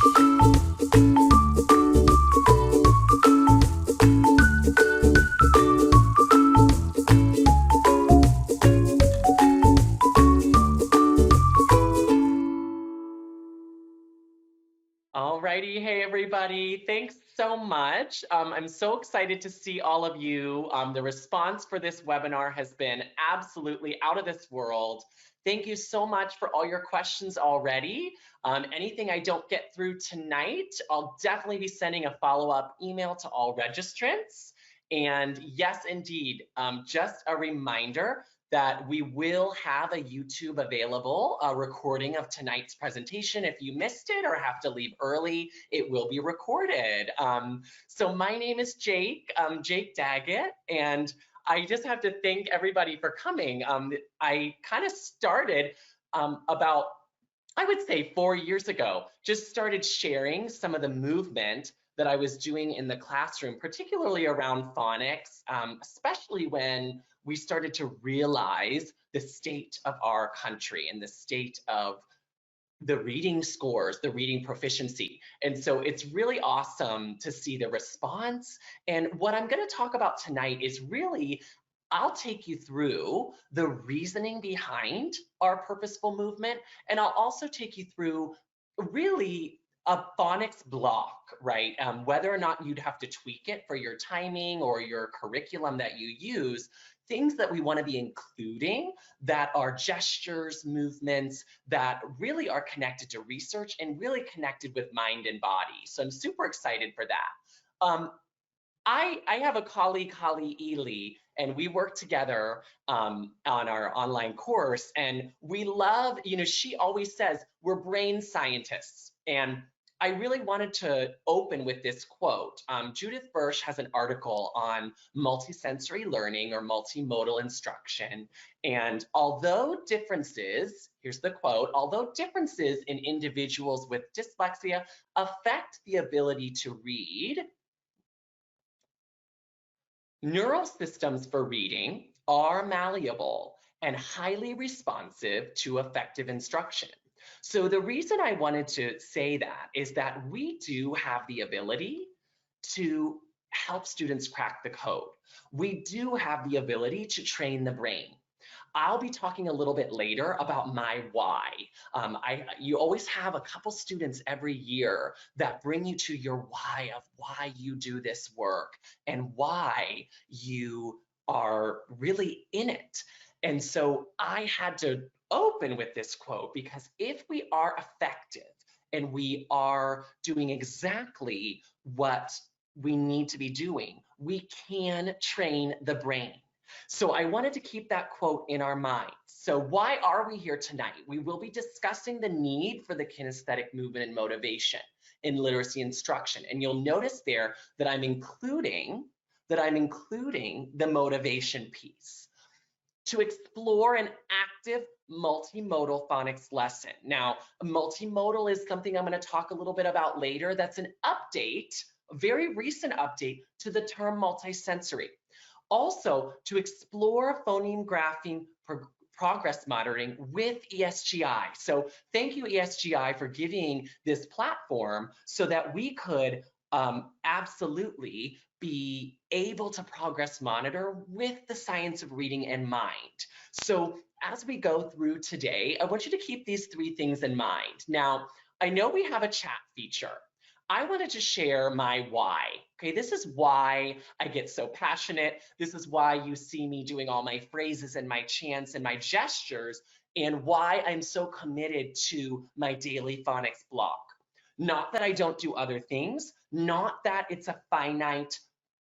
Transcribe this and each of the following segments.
Alrighty, hey everybody, thanks so much. I'm so excited to see all of you. The response for this webinar has been absolutely out of this world. Thank you so much for all your questions already. Anything I don't get through tonight, I'll definitely be sending a follow-up email to all registrants. And yes, indeed, just a reminder that we will have a YouTube available, a recording of tonight's presentation. If you missed it or have to leave early, it will be recorded. So my name is Jake, Jake Daggett, and I just have to thank everybody for coming. I kind of started about, I would say 4 years ago, just started sharing some of the movement that I was doing in the classroom, particularly around phonics, especially when we started to realize the state of our country and the state of the reading scores, the reading proficiency. And so it's really awesome to see the response. And what I'm going to talk about tonight is really, I'll take you through the reasoning behind our purposeful movement, and I'll also take you through really a phonics block, right? Whether or not you'd have to tweak it for your timing or your curriculum that you use, things that we want to be including that are gestures, movements that really are connected to research and really connected with mind and body. So I'm super excited for that. I have a colleague, Holly Ely, and we work together on our online course, and we love, she always says, we're brain scientists. And I really wanted to open with this quote. Judith Birch has an article on multisensory learning or multimodal instruction. And although differences, here's the quote, although differences in individuals with dyslexia affect the ability to read, neural systems for reading are malleable and highly responsive to effective instruction. So the reason I wanted to say that is that we do have the ability to help students crack the code. We do have the ability to train the brain. I'll be talking a little bit later about my why. You always have a couple students every year that bring you to your why of why you do this work and why you are really in it. And so I had to open with this quote because if we are effective and we are doing exactly what we need to be doing, we can train the brain. So I wanted to keep that quote in our minds. So why are we here tonight? We will be discussing the need for the kinesthetic movement and motivation in literacy instruction. And you'll notice there that I'm including the motivation piece to explore an active multimodal phonics lesson. Now, multimodal is something I'm going to talk a little bit about later. That's an update, a very recent update to the term multisensory. Also, to explore phoneme graphing progress monitoring with ESGI. So thank you, ESGI, for giving this platform so that we could absolutely be able to progress monitor with the science of reading in mind. So as we go through today, I want you to keep these three things in mind. Now, I know we have a chat feature. I wanted to share my why. Okay, this is why I get so passionate. This is why you see me doing all my phrases and my chants and my gestures, and why I'm so committed to my daily phonics block. Not that I don't do other things, not that it's a finite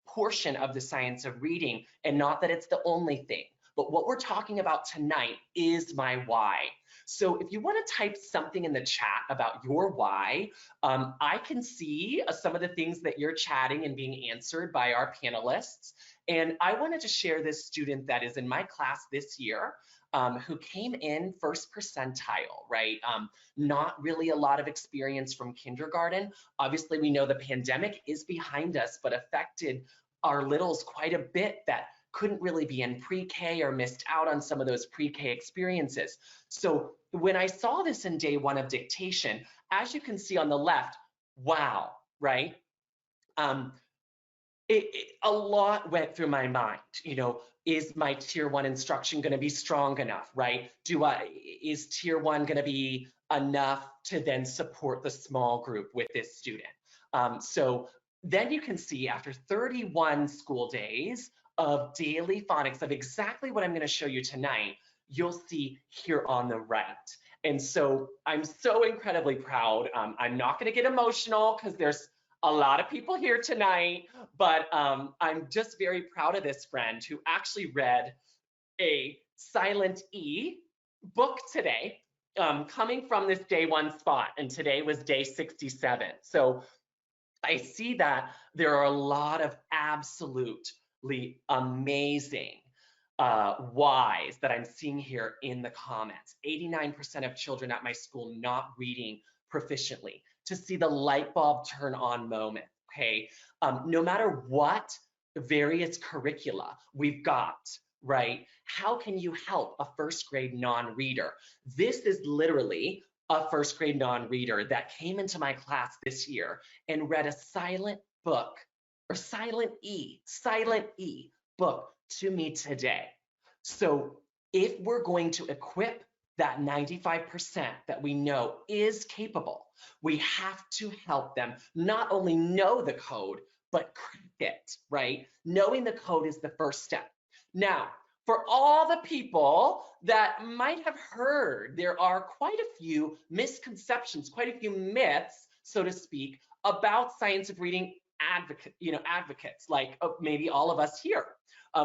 portion of the science of reading, and not that it's the only thing. But what we're talking about tonight is my why. So if you want to type something in the chat about your why, I can see some of the things that you're chatting and being answered by our panelists. And I wanted to share this student that is in my class this year, who came in first percentile, right? Not really a lot of experience from kindergarten. Obviously, we know the pandemic is behind us, but affected our littles quite a bit that couldn't really be in pre-K or missed out on some of those pre-K experiences. So when I saw this in day one of dictation, as you can see on the left, wow, right? A lot went through my mind. Is my tier 1 instruction going to be strong enough, right? Is tier 1 going to be enough to then support the small group with this student? So then you can see after 31 school days of daily phonics, of exactly what I'm going to show you tonight, you'll see here on the right. And so I'm so incredibly proud. I'm not going to get emotional because there's a lot of people here tonight, but I'm just very proud of this friend who actually read a silent E book today, coming from this day 1 spot, and today was day 67. So I see that there are a lot of absolutely amazing whys that I'm seeing here in the comments. 89% of children at my school not reading proficiently. To see the light bulb turn on moment, okay? No matter what various curricula we've got, right? How can you help a first grade non-reader? This is literally a first grade non-reader that came into my class this year and read a silent book, or silent E book to me today. So if we're going to equip that 95% that we know is capable, we have to help them not only know the code, but crack it, right? Knowing the code is the first step. Now, for all the people that might have heard, there are quite a few misconceptions, quite a few myths, so to speak, about science of reading advocates, like maybe all of us here.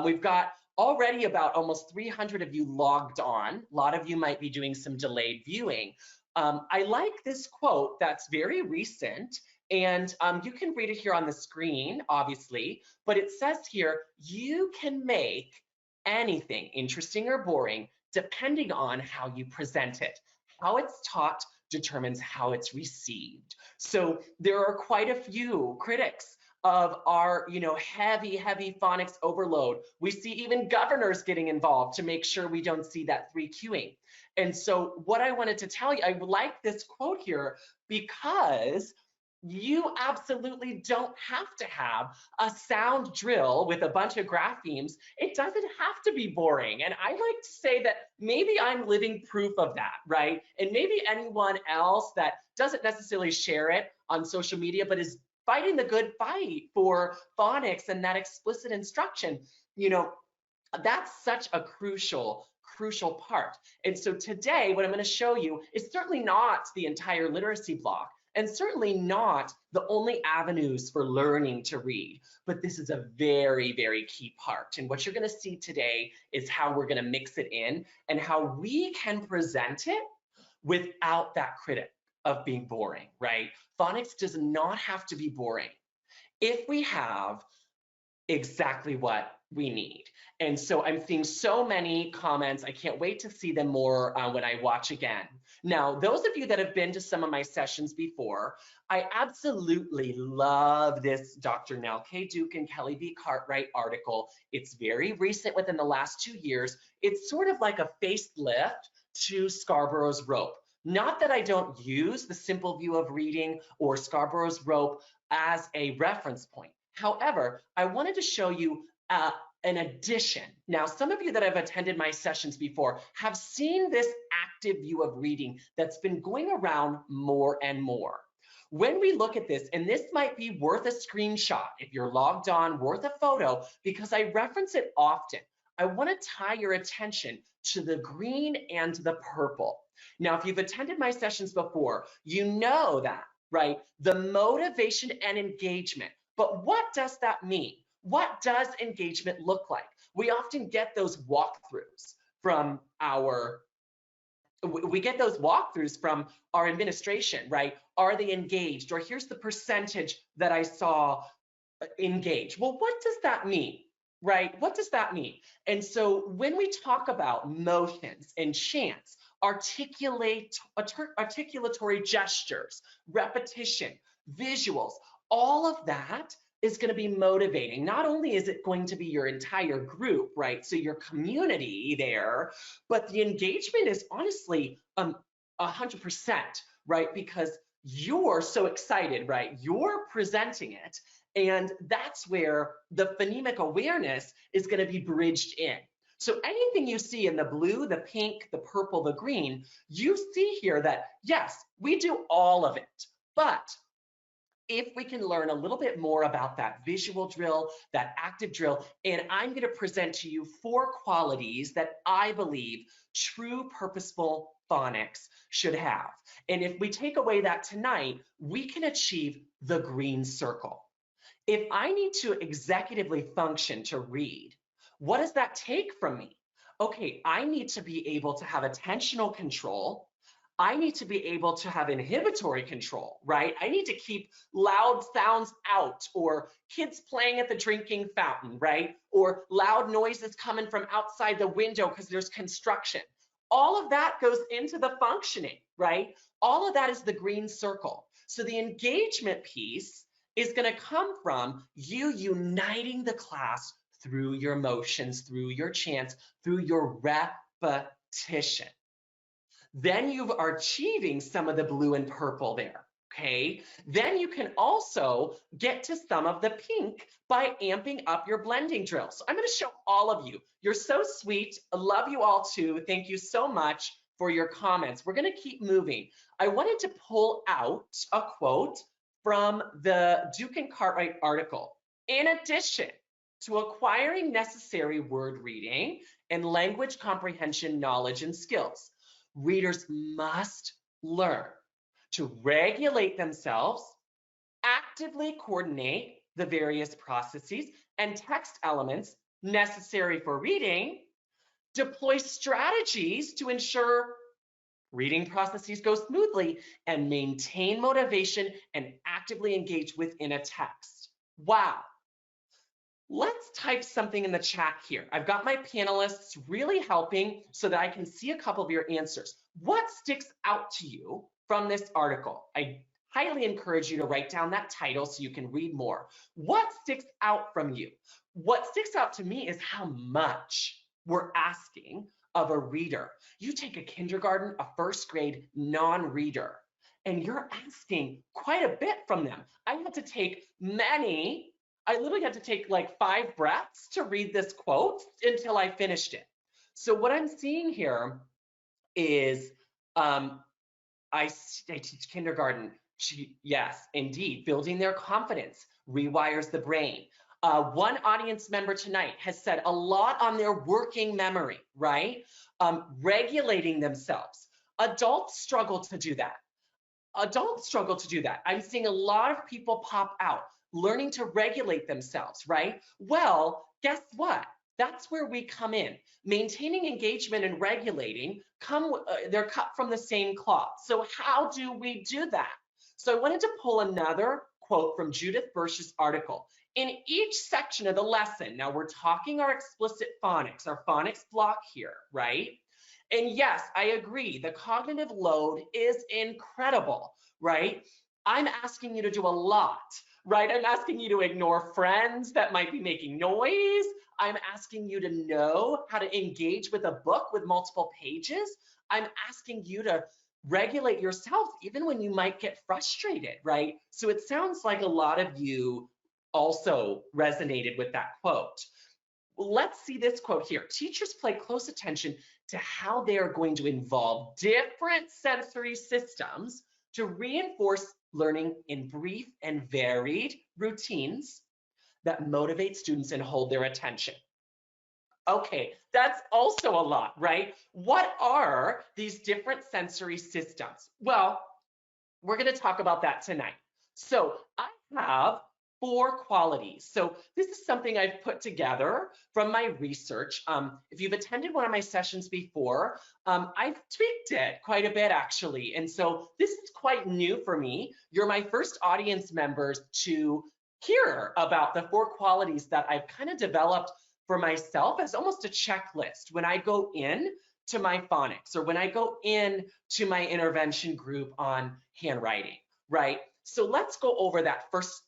We've got already about almost 300 of you logged on. A lot of you might be doing some delayed viewing. I like this quote that's very recent, and you can read it here on the screen, obviously, but it says here, you can make anything interesting or boring depending on how you present it. How it's taught determines how it's received. So there are quite a few critics of our, heavy phonics overload. We see even governors getting involved to make sure we don't see that 3Qing. And so what I wanted to tell you, I like this quote here because you absolutely don't have to have a sound drill with a bunch of graphemes. It doesn't have to be boring. And I like to say that maybe I'm living proof of that, right? And maybe anyone else that doesn't necessarily share it on social media, but is fighting the good fight for phonics and that explicit instruction, that's such a crucial part. And so today, what I'm going to show you is certainly not the entire literacy block, and certainly not the only avenues for learning to read, but this is a very, very key part. And what you're going to see today is how we're going to mix it in and how we can present it without that critic of being boring, right? Phonics does not have to be boring if we have exactly what we need. And so I'm seeing so many comments. I can't wait to see them more when I watch again. Now, those of you that have been to some of my sessions before, I absolutely love this Dr. Nell K. Duke and Kelly B. Cartwright article. It's very recent, within the last 2 years. It's sort of like a facelift to Scarborough's rope. Not that I don't use the simple view of reading or Scarborough's rope as a reference point. However, I wanted to show you an addition. Now, some of you that have attended my sessions before have seen this active view of reading that's been going around more and more. When we look at this, and this might be worth a screenshot if you're logged on, worth a photo, because I reference it often. I want to tie your attention to the green and the purple. Now, if you've attended my sessions before, you know that, right? The motivation and engagement. But what does that mean? What does engagement look like? We often get those walkthroughs from our administration, right? Are they engaged? Or here's the percentage that I saw engaged. Well, what does that mean? Right? What does that mean? And so when we talk about motions and chants, articulatory gestures, repetition, visuals, all of that is going to be motivating. Not only is it going to be your entire group, right? So your community there, but the engagement is honestly 100%, right? Because you're so excited, right? You're presenting it, and that's where the phonemic awareness is going to be bridged in. So anything you see in the blue, the pink, the purple, the green, you see here that, yes, we do all of it. But if we can learn a little bit more about that visual drill, that active drill, and I'm going to present to you 4 qualities that I believe true purposeful phonics should have. And if we take away that tonight, we can achieve the green circle. If I need to executively function to read, what does that take from me? Okay, I need to be able to have attentional control. I need to be able to have inhibitory control, right? I need to keep loud sounds out, or kids playing at the drinking fountain, right? Or loud noises coming from outside the window because there's construction. All of that goes into the functioning, right? All of that is the green circle. So the engagement piece is going to come from you uniting the class through your motions, through your chants, through your repetition. Then you are achieving some of the blue and purple there, okay? Then you can also get to some of the pink by amping up your blending drill. So I'm going to show all of you. You're so sweet. I love you all too. Thank you so much for your comments. We're going to keep moving. I wanted to pull out a quote from the Duke and Cartwright article. In addition to acquiring necessary word reading and language comprehension knowledge and skills, readers must learn to regulate themselves, actively coordinate the various processes and text elements necessary for reading, deploy strategies to ensure reading processes go smoothly, and maintain motivation and actively engage within a text. Wow. Let's type something in the chat here. I've got my panelists really helping so that I can see a couple of your answers. What sticks out to you from this article? I highly encourage you to write down that title so you can read more. What sticks out from you? What sticks out to me is how much we're asking of a reader. You take a kindergarten, a first grade non-reader, and you're asking quite a bit from them. I literally had to take like 5 breaths to read this quote until I finished it. So what I'm seeing here is I teach kindergarten. Yes, indeed, building their confidence rewires the brain. One audience member tonight has said a lot on their working memory, right? Regulating themselves. Adults struggle to do that. I'm seeing a lot of people pop out, learning to regulate themselves, right? Well, guess what? That's where we come in. Maintaining engagement and regulating, they're cut from the same cloth. So how do we do that? So I wanted to pull another quote from Judith Birch's article. In each section of the lesson, now we're talking our explicit phonics, our phonics block here, right? And yes, I agree, the cognitive load is incredible, right? I'm asking you to do a lot, right? I'm asking you to ignore friends that might be making noise. I'm asking you to know how to engage with a book with multiple pages. I'm asking you to regulate yourself even when you might get frustrated, right? So it sounds like a lot of you also resonated with that quote. Let's see this quote here. Teachers pay close attention to how they are going to involve different sensory systems to reinforce learning in brief and varied routines that motivate students and hold their attention. Okay, that's also a lot, right? What are these different sensory systems? Well, we're going to talk about that tonight. So I have 4 qualities. So this is something I've put together from my research. If you've attended one of my sessions before, I've tweaked it quite a bit actually. And so this is quite new for me. You're my first audience members to hear about the 4 qualities that I've kind of developed for myself as almost a checklist when I go in to my phonics or when I go in to my intervention group on handwriting, right? So let's go over that first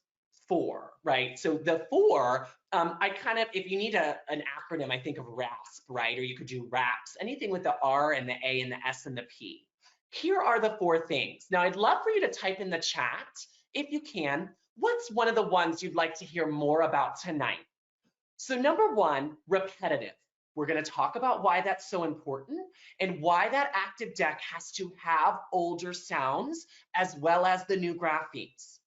4, right? So the 4, if you need an acronym, I think of RASP, right? Or you could do RAPS, anything with the R and the A and the S and the P. Here are the 4 things. Now, I'd love for you to type in the chat, if you can, what's one of the ones you'd like to hear more about tonight? So number 1, repetitive. We're going to talk about why that's so important and why that active deck has to have older sounds as well as the new graphemes.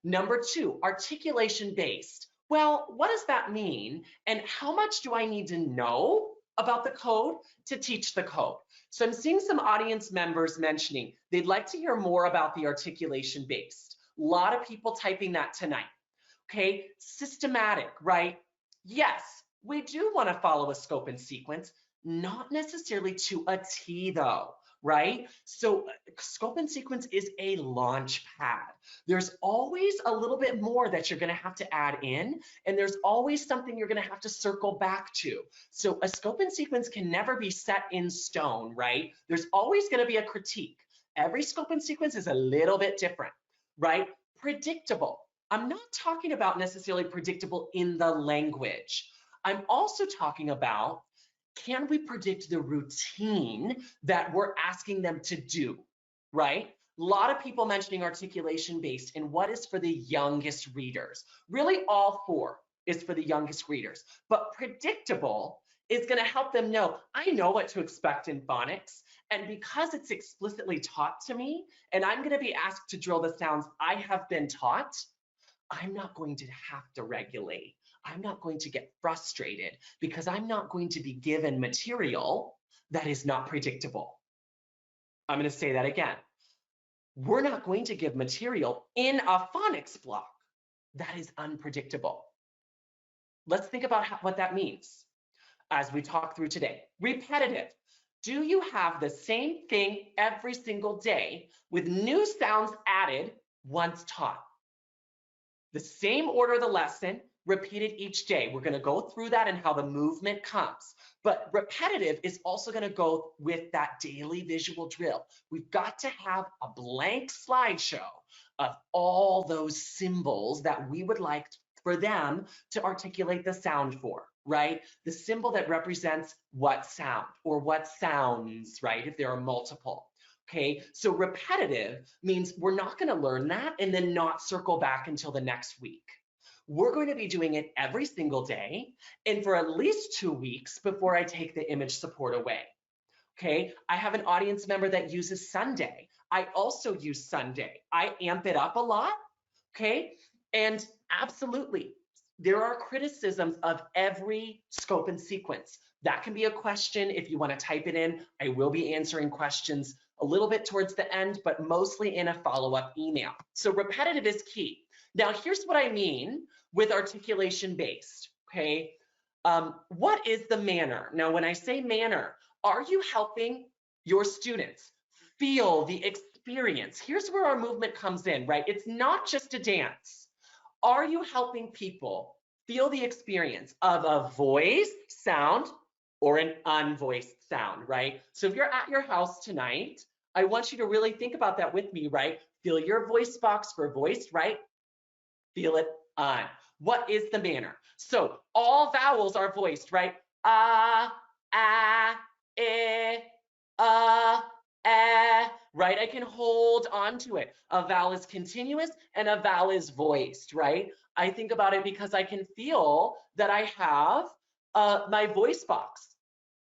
Number 2, articulation based. Well, what does that mean? And how much do I need to know about the code to teach the code? So I'm seeing some audience members mentioning they'd like to hear more about the articulation based. A lot of people typing that tonight. Okay, systematic, right? Yes, we do want to follow a scope and sequence, not necessarily to a T though, right? So scope and sequence is a launch pad. There's always a little bit more that you're going to have to add in, and there's always something you're going to have to circle back to. So a scope and sequence can never be set in stone, right? There's always going to be a critique. Every scope and sequence is a little bit different, right? Predictable. I'm not talking about necessarily predictable in the language. I'm also talking about, can we predict the routine that we're asking them to do, right? A lot of people mentioning articulation based and what is for the youngest readers. Really all 4 is for the youngest readers, but predictable is going to help them know, I know what to expect in phonics, and because it's explicitly taught to me and I'm going to be asked to drill the sounds I have been taught, I'm not going to have to regulate. I'm not going to get frustrated because I'm not going to be given material that is not predictable. I'm going to say that again. We're not going to give material in a phonics block that is unpredictable. Let's think about what that means as we talk through today. Repetitive. Do you have the same thing every single day with new sounds added once taught? The same order of the lesson, repeated each day. We're going to go through that and how the movement comes. But repetitive is also going to go with that daily visual drill. We've got to have a blank slideshow of all those symbols that we would like for them to articulate the sound for, right? The symbol that represents what sound or what sounds, right? If there are multiple. Okay, so repetitive means we're not going to learn that and then not circle back until the next week. We're going to be doing it every single day and for at least 2 weeks before I take the image support away. Okay, I have an audience member that uses Sunday. I also use Sunday. I amp it up a lot. Okay, and absolutely, there are criticisms of every scope and sequence. That can be a question if you want to type it in. I will be answering questions a little bit towards the end, but mostly in a follow-up email. So repetitive is key. Now, here's what I mean with articulation based, okay? What is the manner? Now, when I say manner, are you helping your students feel the experience? Here's where our movement comes in, right? It's not just a dance. Are you helping people feel the experience of a voiced sound or an unvoiced sound, right? So if you're at your house tonight, I want you to really think about that with me, right? Feel your voice box for voiced, right? Feel it on. What is the manner? So all vowels are voiced, right? Right? I can hold on to it. A vowel is continuous and a vowel is voiced, right? I think about it because I can feel that I have my voice box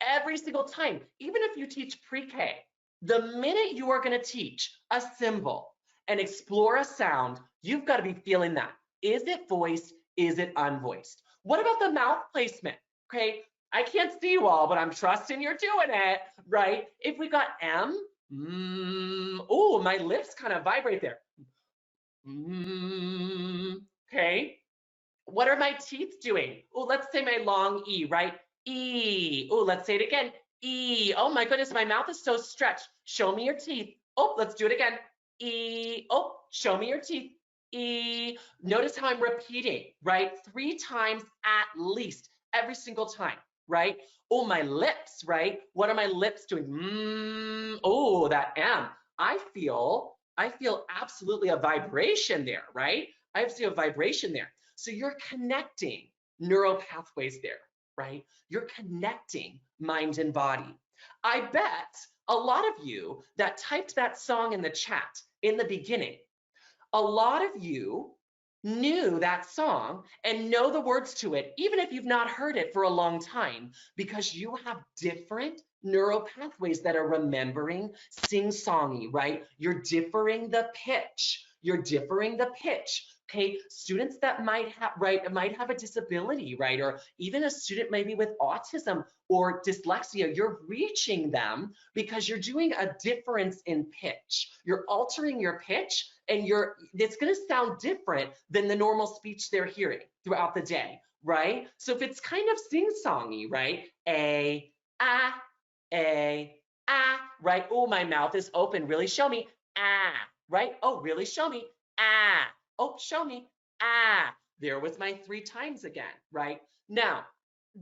every single time. Even if you teach pre-K, the minute you are going to teach a symbol and explore a sound, you've got to be feeling that. Is it voiced? Is it unvoiced? What about the mouth placement? Okay, I can't see you all, but I'm trusting you're doing it, right? If we got M, oh, my lips kind of vibrate there. Okay, what are my teeth doing? Oh, let's say my long E, right? E. Oh, let's say it again. E. Oh my goodness, my mouth is so stretched. Show me your teeth. Oh, let's do it again. E. Oh, show me your teeth. E. Notice how I'm repeating, right? 3 times at least every single time, right? Oh, my lips, right? What are my lips doing? Oh, that M. I feel absolutely a vibration there, right? I see a vibration there. So you're connecting neural pathways there, right? You're connecting mind and body. I bet A lot of you that typed that song in the chat in the beginning, a lot of you knew that song and know the words to it, even if you've not heard it for a long time, because you have different neural pathways that are remembering sing-songy, right? You're differing the pitch. You're differing the pitch. Okay, students that might have a disability, right? Or even a student maybe with autism or dyslexia, you're reaching them because you're doing a difference in pitch. You're altering your pitch, and it's going to sound different than the normal speech they're hearing throughout the day, right? So if it's kind of sing-songy, right? A, right? Oh, my mouth is open. Really show me. Ah, right? Oh, really show me. Ah. Oh, show me. Ah. There was my 3 times again, right? Now,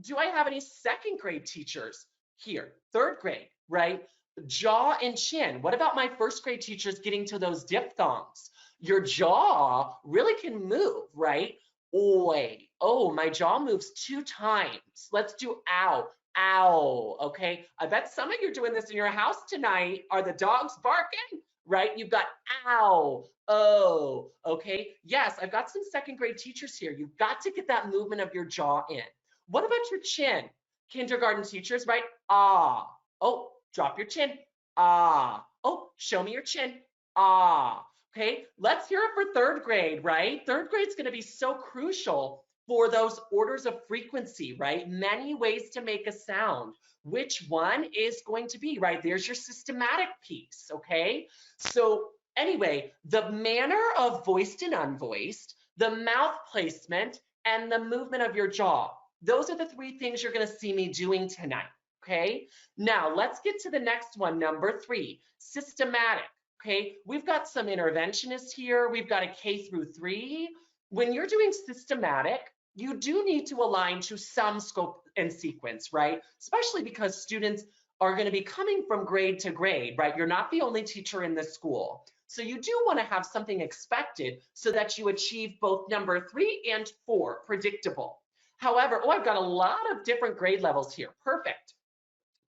do I have any second grade teachers here? Third grade, right? Jaw and chin. What about my first grade teachers getting to those diphthongs? Your jaw really can move, right? Oi. Oh, my jaw moves 2 times. Let's do ow. Ow. Okay. I bet some of you are doing this in your house tonight. Are the dogs barking? Right? You've got ow. Oh. Okay. Yes, I've got some second grade teachers here. You've got to get that movement of your jaw in. What about your chin? Kindergarten teachers, right? Ah. Oh, drop your chin. Ah. Oh, show me your chin. Ah. Okay, let's hear it for third grade, right? Third grade is going to be so crucial for those orders of frequency, right? Many ways to make a sound. Which one is going to be, right? There's your systematic piece, okay? So anyway, the manner of voiced and unvoiced, the mouth placement, and the movement of your jaw. Those are the 3 things you're going to see me doing tonight, okay? Now, let's get to the next one, number 3, systematic. Okay, we've got some interventionists here. We've got a K through 3. When you're doing systematic, you do need to align to some scope and sequence, right? Especially because students are going to be coming from grade to grade, right? You're not the only teacher in the school. So you do want to have something expected so that you achieve both number 3 and 4, predictable. However, oh, I've got a lot of different grade levels here. Perfect.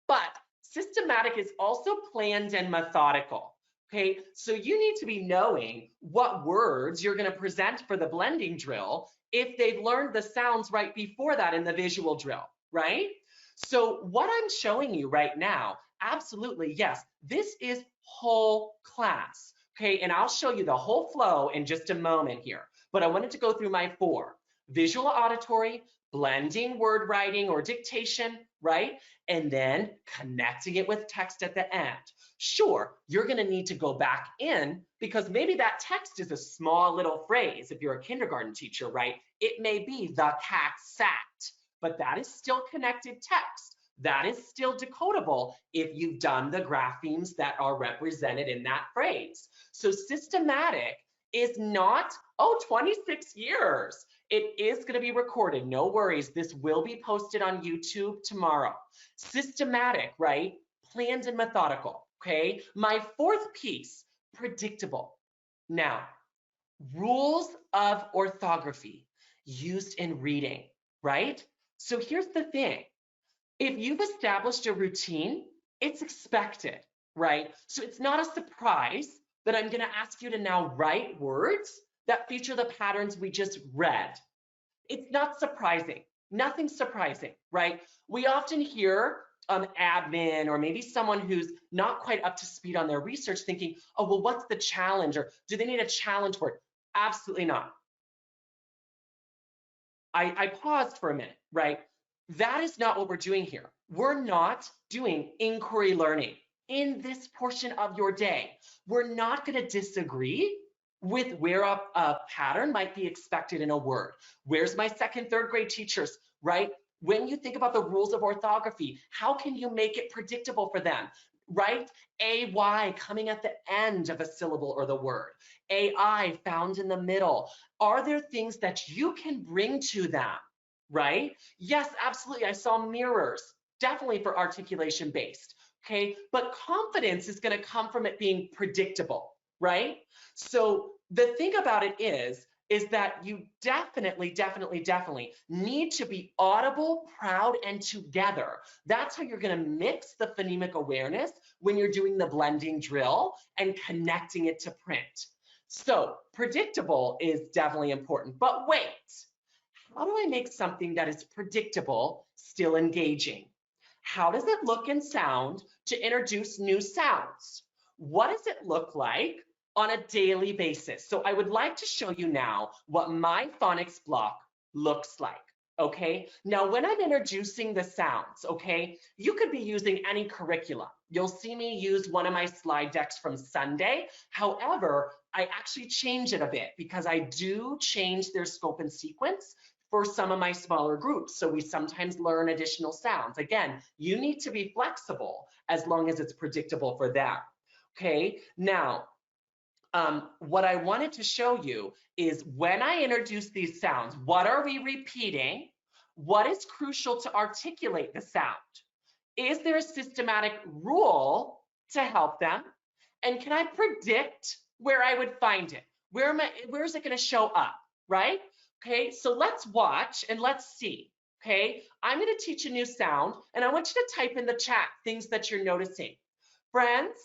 But systematic is also planned and methodical. Okay, so you need to be knowing what words you're going to present for the blending drill if they've learned the sounds right before that in the visual drill, right? So what I'm showing you right now, absolutely, yes, this is whole class, okay? And I'll show you the whole flow in just a moment here. But I wanted to go through my 4. Visual auditory, blending word writing or dictation, right? And then connecting it with text at the end. Sure, you're going to need to go back in because maybe that text is a small little phrase. If you're a kindergarten teacher, right? It may be the cat sat, but that is still connected text. That is still decodable if you've done the graphemes that are represented in that phrase. So systematic is not, oh, 26 years. It is going to be recorded. No worries. This will be posted on YouTube tomorrow. Systematic, right? Planned and methodical. Okay. My 4th piece, predictable. Now, rules of orthography used in reading, right? So here's the thing. If you've established a routine, it's expected, right? So it's not a surprise that I'm going to ask you to now write words that feature the patterns we just read. It's not surprising. Nothing surprising, right? We often hear admin or maybe someone who's not quite up to speed on their research thinking, oh, well, what's the challenge? Or do they need a challenge word? Absolutely not. I paused for a minute, right? That is not what we're doing here. We're not doing inquiry learning in this portion of your day. We're not going to disagree with where a pattern might be expected in a word. Where's my 2nd, 3rd grade teachers, right? When you think about the rules of orthography, how can you make it predictable for them, right? AY coming at the end of a syllable or the word. AI found in the middle. Are there things that you can bring to them, right? Yes, absolutely. I saw mirrors, definitely for articulation based, okay? But confidence is going to come from it being predictable, right? So the thing about it is, is that you definitely need to be audible, proud, and together. That's how you're going to mix the phonemic awareness when you're doing the blending drill and connecting it to print. So predictable is definitely important, but wait, how do I make something that is predictable still engaging? How does it look and sound to introduce new sounds? What does it look like on a daily basis? So I would like to show you now what my phonics block looks like. Okay, now when I'm introducing the sounds, okay, you could be using any curriculum. You'll see me use one of my slide decks from Sunday. However, I actually change it a bit because I do change their scope and sequence for some of my smaller groups. So we sometimes learn additional sounds. Again, you need to be flexible as long as it's predictable for them. Okay, now, what I wanted to show you is when I introduce these sounds, what are we repeating? What is crucial to articulate the sound? Is there a systematic rule to help them? And can I predict where I would find it? Where is it going to show up, right? Okay, so let's watch and let's see. Okay, I'm going to teach a new sound and I want you to type in the chat things that you're noticing. Friends,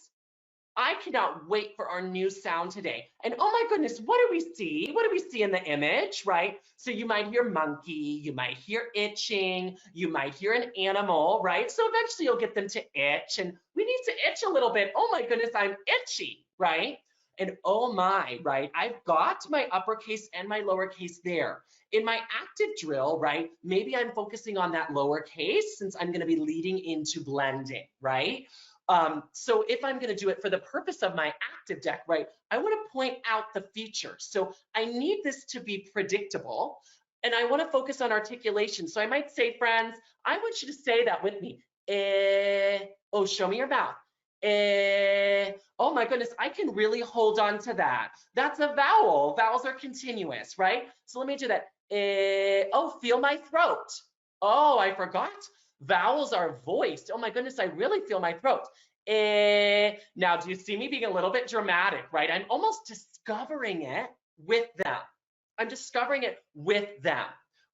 I cannot wait for our new sound today. And oh my goodness, what do we see? What do we see in the image, right? So you might hear monkey, you might hear itching, you might hear an animal, right? So eventually you'll get them to itch and we need to itch a little bit. Oh my goodness, I'm itchy, right? And oh my, right? I've got my uppercase and my lowercase there. In my active drill, right? Maybe I'm focusing on that lowercase since I'm going to be leading into blending, right? So if I'm going to do it for the purpose of my active deck, right, I want to point out the features. So I need this to be predictable and I want to focus on articulation. So I might say, friends, I want you to say that with me. Oh, show me your mouth. Oh my goodness, I can really hold on to that. That's a vowel. Vowels are continuous, right? So let me do that. Oh, feel my throat. Oh, I forgot. Vowels are voiced. Oh my goodness, I really feel my throat. Now, do you see me being a little bit dramatic, right? I'm almost discovering it with them. I'm discovering it with them,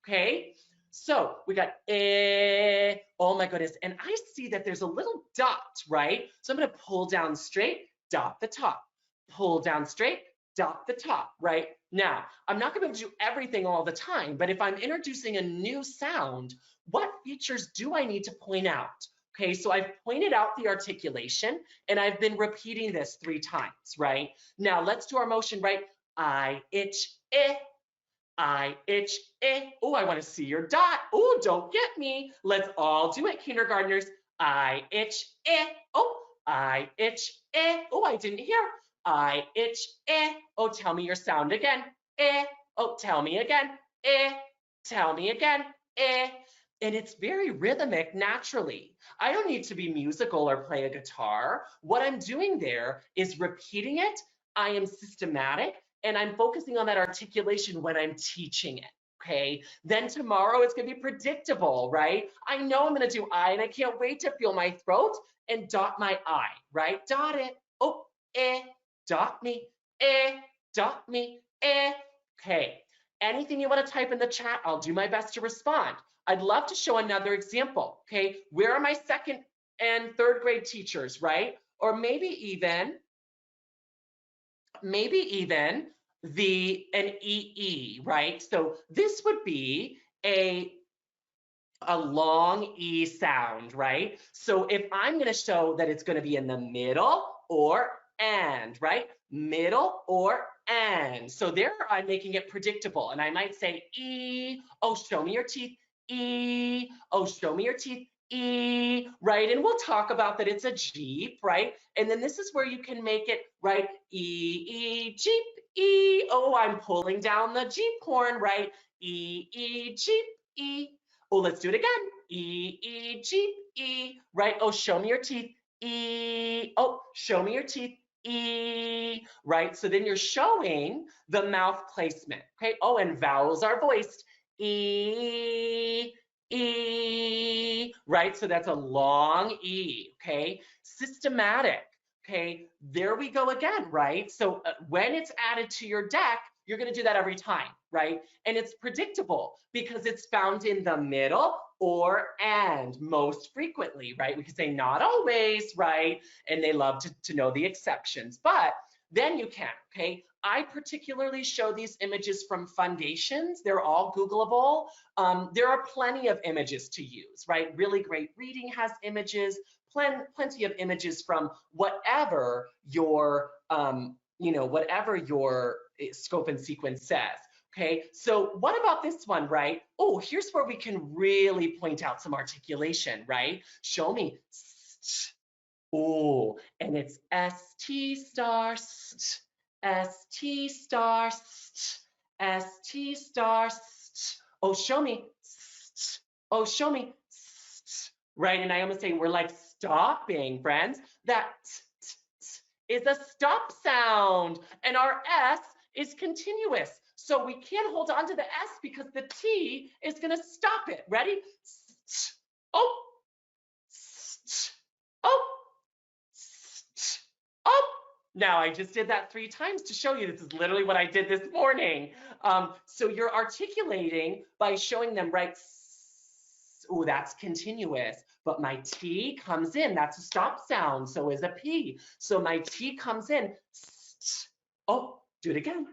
okay? So we got oh my goodness, and I see that there's a little dot, right? So I'm gonna pull down straight, dot the top, pull down straight, dot the top, right? Now, I'm not gonna be able to do everything all the time, but if I'm introducing a new sound, what features do I need to point out? Okay, so I've pointed out the articulation and I've been repeating this 3 times, right? Now let's do our motion, right? I itch, I itch, Oh, I want to see your dot. Oh, don't get me. Let's all do it, kindergartners. I itch, Oh, I itch, Oh, I didn't hear. I itch, Oh, tell me your sound again. Oh, tell me again. Tell me again. And it's very rhythmic naturally. I don't need to be musical or play a guitar. What I'm doing there is repeating it. I am systematic and I'm focusing on that articulation when I'm teaching it, okay? Then tomorrow it's gonna be predictable, right? I know I'm gonna do I and I can't wait to feel my throat and dot my I, right? Dot it, oh, dot me, dot me, Okay, anything you wanna type in the chat, I'll do my best to respond. I'd love to show another example, okay? Where are my 2nd and 3rd grade teachers, right? Or maybe even an EE, right? So this would be a long E sound, right? So if I'm gonna show that it's gonna be in the middle or and, right? Middle or and. So there I'm making it predictable and I might say E, oh, show me your teeth, E, oh, show me your teeth, E, right? And we'll talk about that it's a Jeep, right? And then this is where you can make it, right? E, Jeep, E, oh, I'm pulling down the Jeep horn, right? E, Jeep, E. Oh, let's do it again. E, Jeep, E, right? Oh, show me your teeth, E, oh, show me your teeth, E, right? So then you're showing the mouth placement, okay? Oh, and vowels are voiced. E, right? So that's a long E, okay? Systematic, okay? There we go again, right? So when it's added to your deck, You're going to do that every time, right? And it's predictable because it's found in the middle or and most frequently, right? We could say not always, right? And they love to know the exceptions, but then you can, okay? I particularly show these images from foundations. They're all Googleable. There are plenty of images to use, right? Really Great Reading has images, plenty of images from whatever your, whatever your scope and sequence says. Okay, so what about this one, right? Oh, here's where we can really point out some articulation, right? Show me. Oh, and it's ST star, ST star, ST star. Oh, show me. Oh, show me. Right, and I almost say we're like stopping, friends. That is a stop sound, and our S is continuous. So we can't hold on to the S because the T is going to stop it. Ready? Oh, oh, oh. Now I just did that 3 times to show you this is literally what I did this morning. So you're articulating by showing them, right? Oh, that's continuous. But my T comes in. That's a stop sound. So is a P. So my T comes in. Oh, do it again.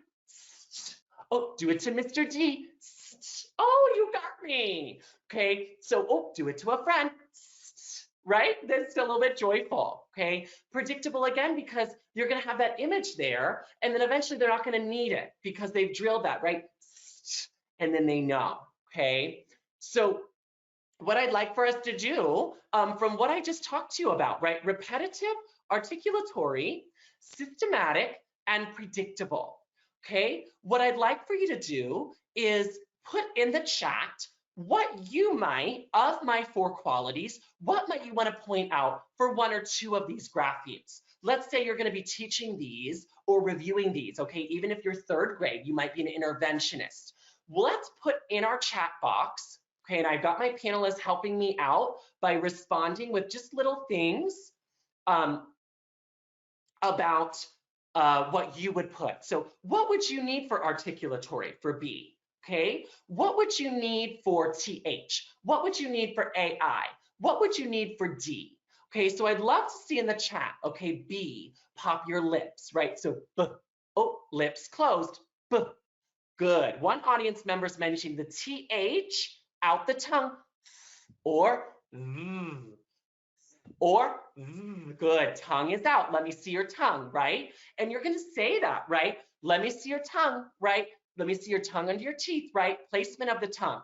Oh, do it to Mr. D. Oh, you got me. Okay, so oh, do it to a friend. Right? That's still a little bit joyful. Okay, predictable again because you're going to have that image there, and then eventually they're not going to need it because they've drilled that, right? And then they know. Okay, so what I'd like for us to do from what I just talked to you about, right? Repetitive, articulatory, systematic, and predictable. Okay, what I'd like for you to do is put in the chat what you might, of my 4 qualities, what might you want to point out for 1 or 2 of these graphemes? Let's say you're going to be teaching these or reviewing these, okay? Even if you're 3rd grade, you might be an interventionist. Let's put in our chat box, okay, and I've got my panelists helping me out by responding with just little things about what you would put. So what would you need for articulatory for B? Okay, what would you need for TH? What would you need for AI? What would you need for D? Okay, so I'd love to see in the chat, okay, B, pop your lips, right? So, B, oh, lips closed, B, good. One audience member's mentioning the TH, out the tongue, or good, tongue is out. Let me see your tongue, right? And you're going to say that, right? Let me see your tongue, right? Let me see your tongue under your teeth, right? Placement of the tongue.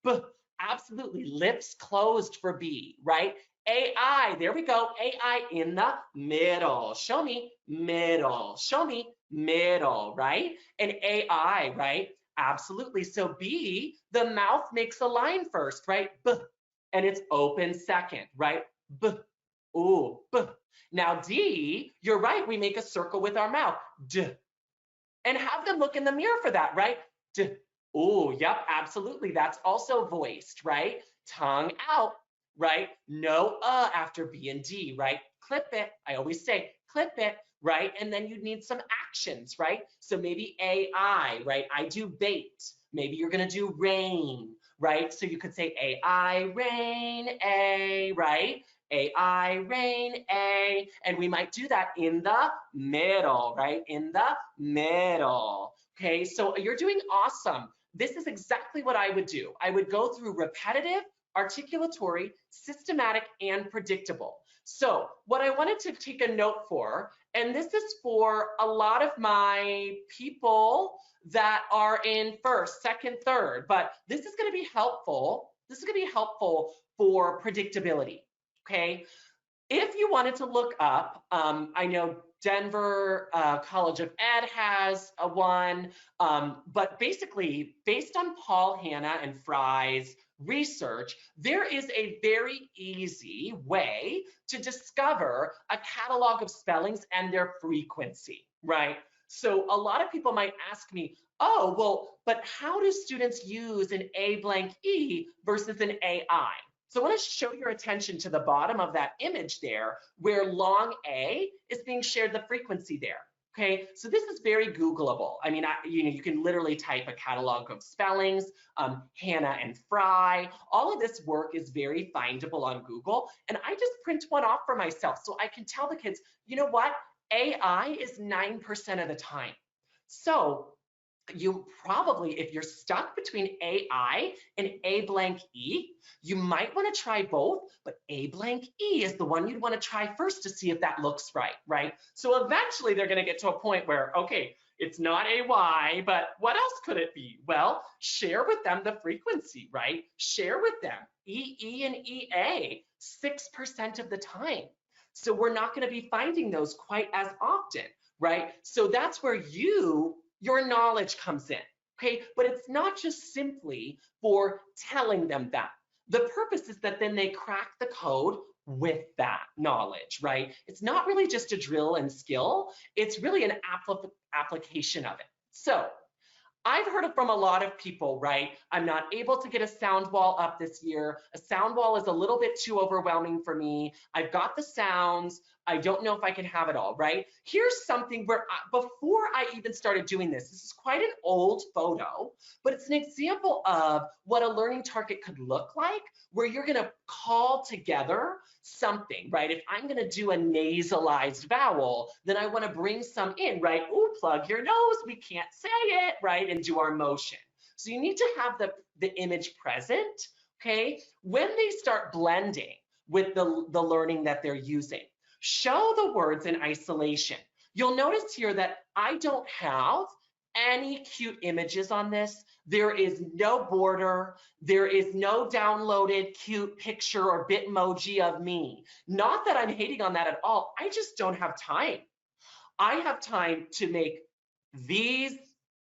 B, absolutely. Lips closed for B, right? AI, there we go. AI in the middle. Show me middle. Show me middle, right? And AI, right? Absolutely. So B, the mouth makes a line first, right? B, and it's open second, right? B. Ooh, B. Now D, you're right, we make a circle with our mouth, D. And have them look in the mirror for that, right? D. Ooh, yep, absolutely, that's also voiced, right? Tongue out, right? No after B and D, right? Clip it, I always say, clip it, right? And then you need some actions, right? So maybe AI, right? I do bait. Maybe you're gonna do rain, right? So you could say AI, rain, A, right? AI, rain, A, and we might do that in the middle, right? In the middle, okay? So you're doing awesome. This is exactly what I would do. I would go through repetitive, articulatory, systematic, and predictable. So what I wanted to take a note for, and this is for a lot of my people that are in 1st, 2nd, 3rd, but this is going to be helpful. This is going to be helpful for predictability. Okay, if you wanted to look up, I know Denver College of Ed has one, but basically based on Paul Hanna and Fry's research, there is a very easy way to discover a catalog of spellings and their frequency, right? So a lot of people might ask me, oh, well, but how do students use an A blank E versus an AI? So I want to show your attention to the bottom of that image there, where long A is being shared the frequency there. Okay, so this is very Googleable. I mean, you can literally type a catalog of spellings, Hannah and Fry. All of this work is very findable on Google, and I just print one off for myself so I can tell the kids, you know what? AI is 9% of the time. So you probably, if you're stuck between AI and A blank E, you might want to try both, but A blank E is the one you'd want to try first to see if that looks right, right? So eventually they're going to get to a point where, okay, it's not AY, but what else could it be? Well, share with them the frequency, right? Share with them EE and EA 6% of the time. So we're not going to be finding those quite as often, right? So that's where your knowledge comes in, okay? But it's not just simply for telling them that. The purpose is that then they crack the code with that knowledge, right? It's not really just a drill and skill, it's really an application of it. So I've heard it from a lot of people, right? I'm not able to get a sound wall up this year. A sound wall is a little bit too overwhelming for me. I've got the sounds. I don't know if I can have it all, right? Here's something where before I even started doing this is quite an old photo, but it's an example of what a learning target could look like, where you're gonna call together something, right? If I'm gonna do a nasalized vowel, then I wanna bring some in, right? Ooh, plug your nose, we can't say it, right? And do our motion. So you need to have the image present, okay? When they start blending with the learning that they're using, show the words in isolation. You'll notice here that I don't have any cute images on this. There is no border. There is no downloaded cute picture or Bitmoji of me. Not that I'm hating on that at all. I just don't have time. I have time to make these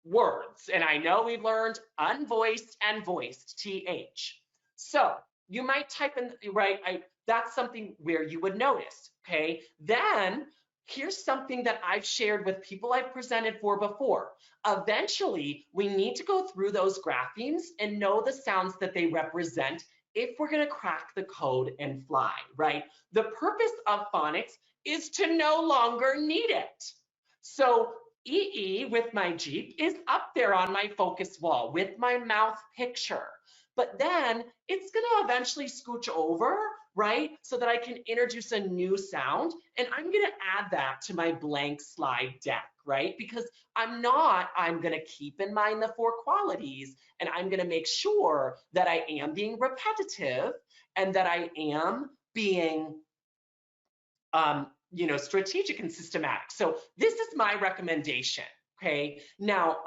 words, and I know we've learned unvoiced and voiced, TH. So you might type in, right, that's something where you would notice, okay? Then here's something that I've shared with people I've presented for before. Eventually, we need to go through those graphemes and know the sounds that they represent if we're gonna crack the code and fly, right? The purpose of phonics is to no longer need it. So EE with my Jeep is up there on my focus wall with my mouth picture. But then it's gonna eventually scooch over, right? So that I can introduce a new sound, and I'm gonna add that to my blank slide deck, right? Because I'm gonna keep in mind the 4 qualities, and I'm gonna make sure that I am being repetitive and that I am being strategic and systematic. So this is my recommendation. Okay, now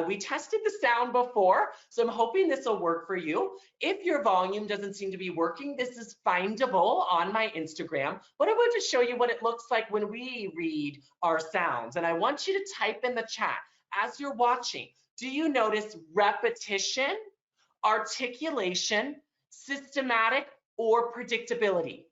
we tested the sound before, so I'm hoping this will work for you. If your volume doesn't seem to be working, this is findable on my Instagram. But I want to show you what it looks like when we read our sounds. And I want you to type in the chat as you're watching. Do you notice repetition, articulation, systematic, or predictability?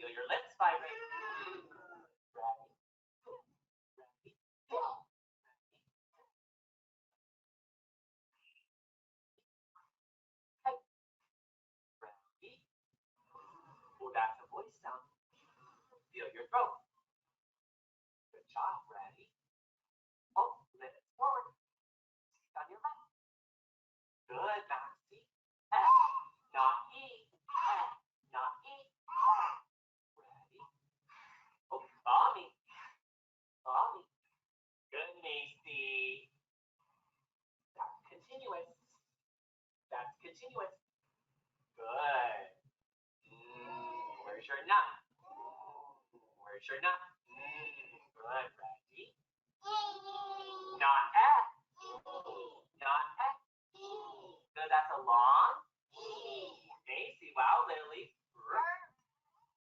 Feel your lips vibrate. Oh, that's a voice sound. Feel your throat. Good job. Ready? Oh, lift it forward. Sit on your left. Good, Maxie. Not E. Not E. Ready? Oh, mommy. Mommy. Good, Macy. That's continuous. That's continuous. Good. Where's your nut? Where's your nut? Good. Ready? Not F. Not F. Good. That's a long. Macy. Wow, Lily.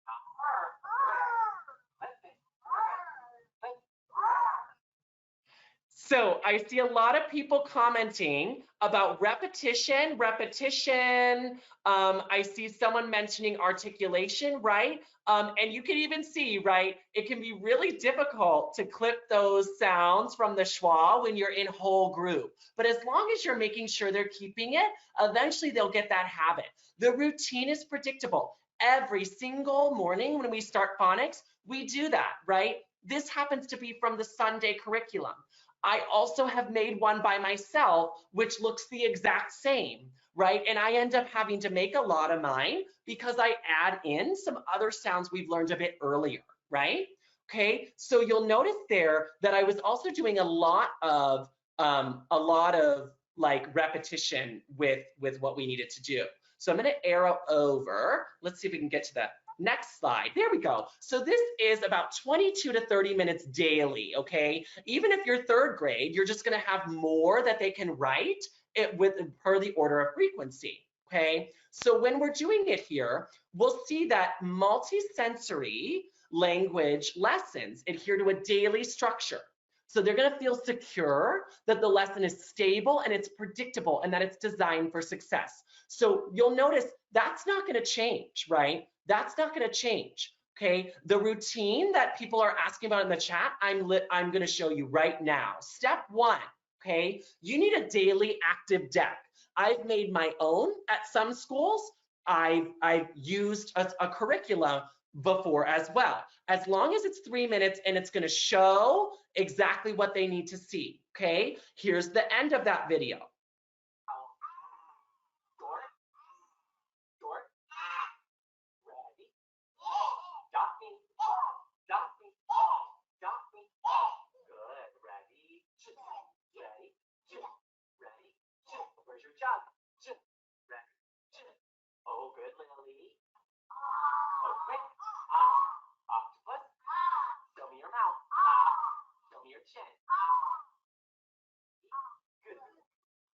Not her. So I see a lot of people commenting about repetition. I see someone mentioning articulation, right? And you can even see, right, it can be really difficult to clip those sounds from the schwa when you're in whole group. But as long as you're making sure they're keeping it, eventually they'll get that habit. The routine is predictable. Every single morning when we start phonics, we do that, right? This happens to be from the Sunday curriculum. I also have made one by myself, which looks the exact same, right? And I end up having to make a lot of mine because I add in some other sounds we've learned a bit earlier, right? Okay, so you'll notice there that I was also doing a lot of like repetition with what we needed to do. So I'm going to arrow over. Let's see if we can get to that. Next slide. There we go. So this is about 22 to 30 minutes daily, okay? Even if you're third grade, you're just going to have more that they can write it with per the order of frequency, okay? So when we're doing it here, we'll see that multisensory language lessons adhere to a daily structure. So they're going to feel secure that the lesson is stable and it's predictable and that it's designed for success. So you'll notice that's not going to change, right? That's not going to change, okay? The routine that people are asking about in the chat, I'm going to show you right now. Step one, okay? You need a daily active deck. I've made my own at some schools. I've used a curriculum before as well. As long as it's 3 minutes and it's going to show exactly what they need to see, okay? Here's the end of that video. Where's your job? Oh, good, Lily. Okay. Octopus. Show me your mouth. Show me your chin. Good.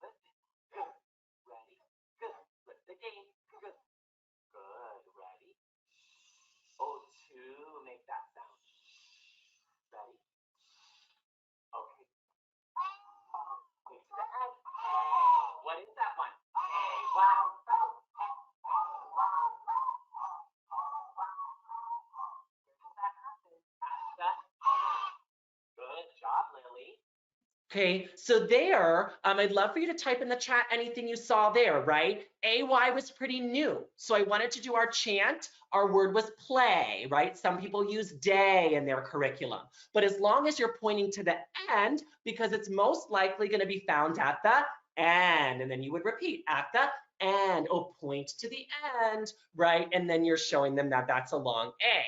Lift it. Good. Ready. Good. Lift the game. Good. Good. Ready. Oh, two. Make that sound. Ready. Okay. Wait to the end. What is that one? Wow. Good job, Lily. Okay, so there, I'd love for you to type in the chat anything you saw there, right? AY was pretty new, so I wanted to do our chant. Our word was play, right? Some people use day in their curriculum, but as long as you're pointing to the end, because it's most likely going to be found at the end, and then you would repeat at the end, oh, point to the end, right? And then you're showing them that that's a long A,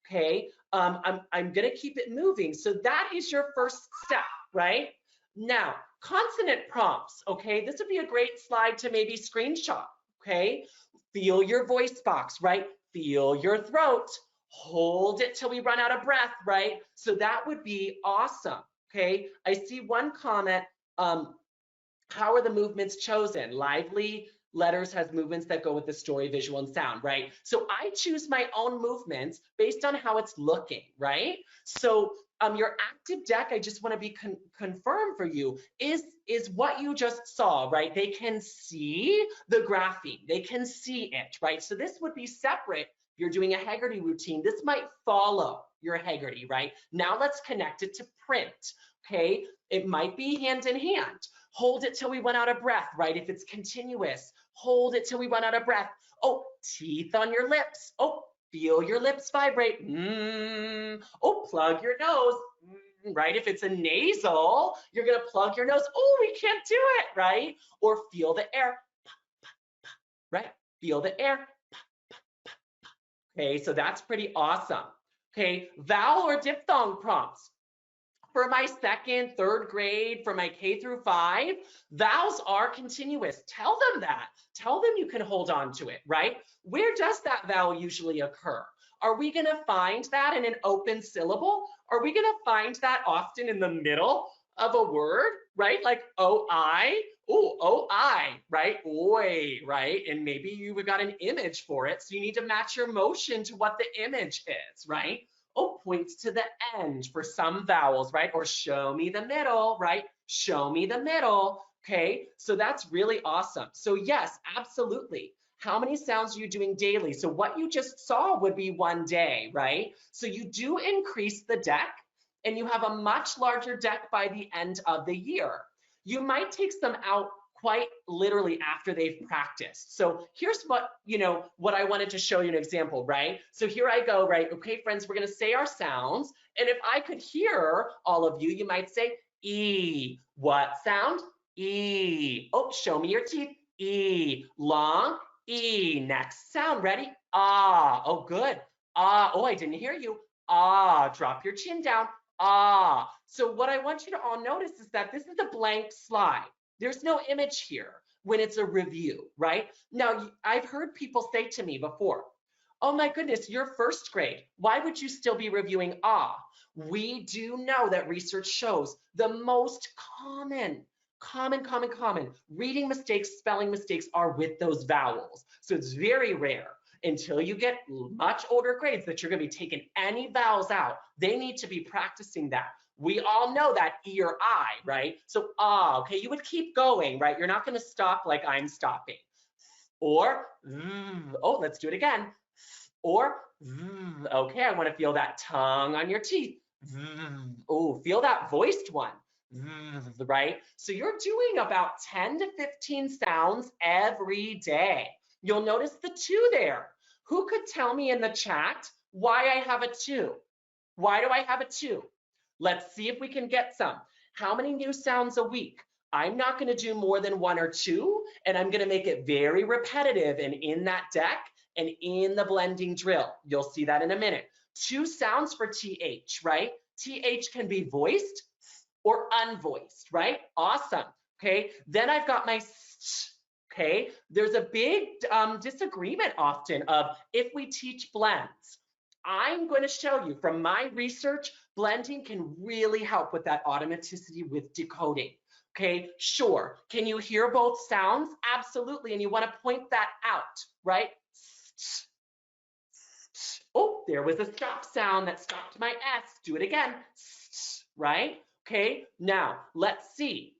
okay? I'm going to keep it moving. So that is your first step, right? Now, consonant prompts, okay? This would be a great slide to maybe screenshot, okay? Feel your voice box, right? Feel your throat. Hold it till we run out of breath, right? So that would be awesome, okay? I see one comment, how are the movements chosen? Lively letters has movements that go with the story, visual, and sound, right? So I choose my own movements based on how it's looking, right? So your active deck, I just want to be confirmed for you, is what you just saw, right? They can see the graphing, they can see it, right? So this would be separate. If you're doing a Haggerty routine, this might follow your Haggerty, right? Now let's connect it to print, okay? It might be hand in hand. Hold it till we run out of breath, right? If it's continuous, hold it till we run out of breath. Oh, teeth on your lips. Oh, feel your lips vibrate. Oh, plug your nose, right? If it's a nasal, you're gonna plug your nose. Oh, we can't do it, right? Or feel the air, right? Feel the air. Okay, so that's pretty awesome. Okay, vowel or diphthong prompts. For my second, third grade, for my K through 5, vowels are continuous. Tell them that. Tell them you can hold on to it, right? Where does that vowel usually occur? Are we going to find that in an open syllable? Are we going to find that often in the middle of a word, right? Like O-I, ooh, O-I, right? Oi, right? And maybe you've got an image for it, so you need to match your motion to what the image is, right? Oh, point to the end for some vowels, right? Or show me the middle, right? Show me the middle, okay? So that's really awesome. So yes, absolutely. How many sounds are you doing daily? So what you just saw would be one day, right? So you do increase the deck and you have a much larger deck by the end of the year. You might take some out quite literally after they've practiced. So here's what, what I wanted to show you an example, right? So here I go, right? Okay, friends, we're gonna say our sounds. And if I could hear all of you, you might say E. What sound? E. Oh, show me your teeth. E. Long E. Next sound, ready? Ah. Oh, good. Ah. Oh, I didn't hear you. Ah. Drop your chin down. Ah. So what I want you to all notice is that this is a blank slide. There's no image here when it's a review, right? Now, I've heard people say to me before, oh my goodness, you're first grade. Why would you still be reviewing ah? We do know that research shows the most common reading mistakes, spelling mistakes are with those vowels. So it's very rare until you get much older grades that you're gonna be taking any vowels out. They need to be practicing that. We all know that E or I, right? So ah, okay, you would keep going, right? You're not gonna stop like I'm stopping. Or, oh, let's do it again. Or, okay, I wanna feel that tongue on your teeth. Oh, feel that voiced one, right? So you're doing about 10 to 15 sounds every day. You'll notice the 2 there. Who could tell me in the chat why I have a 2? Why do I have a 2? Let's see if we can get some. How many new sounds a week? I'm not going to do more than 1 or 2, and I'm going to make it very repetitive and in that deck and in the blending drill. You'll see that in a minute. 2 sounds for TH, right? TH can be voiced or unvoiced, right? Awesome. Okay, then I've got my st. Okay, there's a big disagreement often of if we teach blends. I'm going to show you from my research, blending can really help with that automaticity with decoding. Okay, sure. Can you hear both sounds? Absolutely. And you want to point that out, right? Oh, there was a stop sound that stopped my S. Do it again, right? Okay, now let's see.